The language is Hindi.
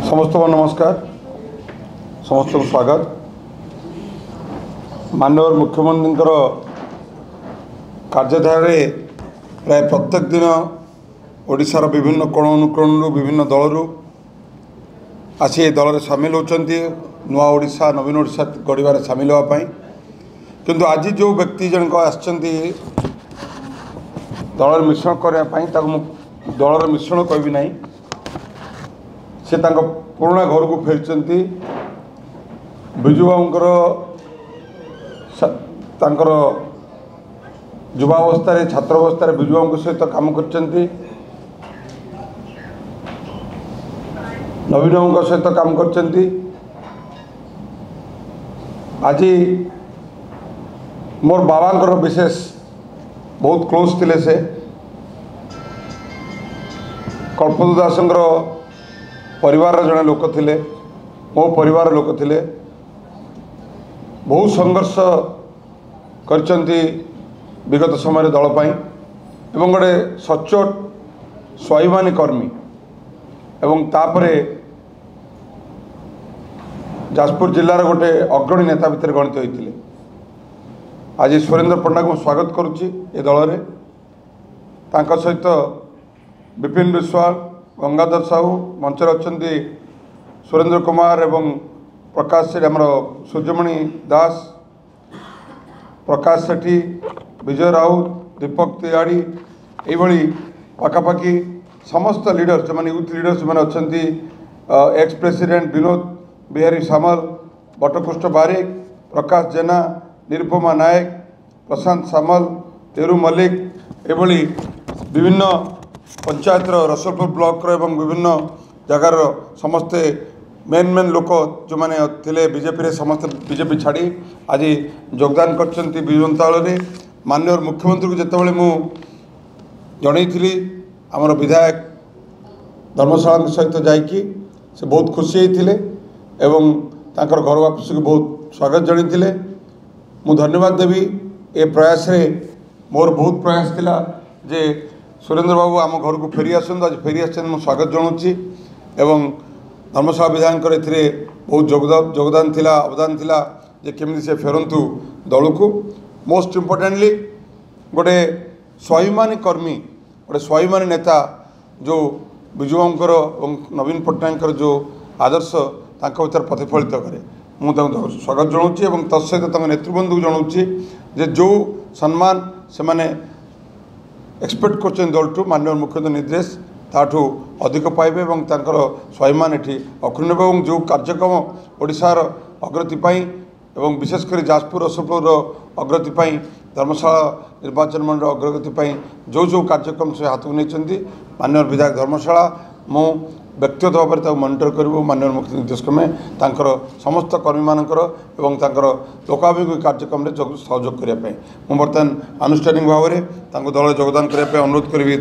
समस्त को नमस्कार, समस्त को स्वागत। माननीय मुख्यमंत्री कार्यधारा प्राय प्रत्येक दिन ओडिशार विभिन्न कोण अनुकोण विभिन्न दलरू आसी दल में सामिल होती नुआ ओडिशा नवीन ओडिशा गढ़ सामिल होगापाई। किंतु आज जो व्यक्ति जनक आसछंती दल मिश्रण करने दलर मिश्रण कहबी नहीं, से पुराना घर को फेरी विजु बाबूर युवावस्था छात्रावस्था विजु बाबू सहित काम कर नवीन बाबू सहित काम कर। आज मोर बाबा विशेष बहुत क्लोज थिले से कल्पतरु दासंकर परिवार जड़े लोक थिले, मो परिवार लोक थिले। बहुत संघर्ष करचंती विगत समय दल पाई एवं गोटे सचोट स्वाभिमानी कर्मी एवं तापरे जाजपुर जिलार गोटे अग्रणी नेता भितर गणित होते। आज सुरेंद्र पंडा को स्वागत करुच्ची ए दल में। तांका सहित विपिन विश्वाल, गंगाधर साहू मंचर अच्छा, सुरेंद्र कुमार एवं प्रकाश सेठी, आमर सूर्यमणि दास, प्रकाश सेठी, विजय राउत, दीपक तिवाड़ी, यही पाखापाखि समस्त लीडर जो मैंने यूथ लीडर जो अच्छा, एक्स प्रेसिडेंट विनोद बिहारी सामल, बटकृष्ण बारिक, प्रकाश जेना, निरुपमा नायक, प्रशांत सामल, तेरू मल्लिक, एभली विभिन्न पंचायत रसलपुर ब्लॉक एवं विभिन्न जगार समस्ते मेन लोक जो मैंने थे बीजेपी रे समस्त बीजेपी छाड़ी आज योगदान कर विजनता में। माननीय मुख्यमंत्री को जितेबाला मु जनई आमर विधायक धर्मशाला सहित जाकि से बहुत खुशी होते एवं तांकर घर वापस को बहुत स्वागत जनई। मु धन्यवाद देवी ए प्रयास रे। मोर बहुत प्रयास थिला जे सुरेंद्र बाबू आम घर को फेरी आसतु, आज फेरी आस स्वागत जनाऊँगी एवं धर्मशाला विधायक बहुत योगदान थिला, अवदान थिला जे केमती से फेरंतु दल को। मोस्ट इम्पोर्टेंटली गोटे स्वाभिमानी कर्मी, गोटे स्वाभिमानी नेता जो विजु बाबूर और नवीन पट्टनायक जो आदर्श भीतर प्रतिफलित करे, मुझे स्वागत जनाऊँगी और तत्सहित नेतृबृंद को जनाऊँगी जे जो सम्मान से माने एक्सपेक्ट कर दल ठू माननीय मुख्यमंत्री निर्देश ताठू अधिक पाइबे और तांकर स्वाभिमान एटी अक्षुण्ण और जो कार्यक्रम ओडिशार अग्रति एवं विशेषकर जाजपुर रसलपुर अग्रति धर्मशाला निर्वाचन मंडल अग्रगति जो कार्यक्रम से हाथ को नहीं माननीय विधायक धर्मशाला मु व्यक्तिगत भाव में मॉनिटर करूँ माननीय मुख्य निर्देशक में तांकर समस्त कर्मी मानकर एवं तांकर लोकाभिमुखी कार्यक्रम में सहयोग करने। मुझे बर्तमान आनुष्ठानिक भाव में दल योगदान करने अनुरोध करी।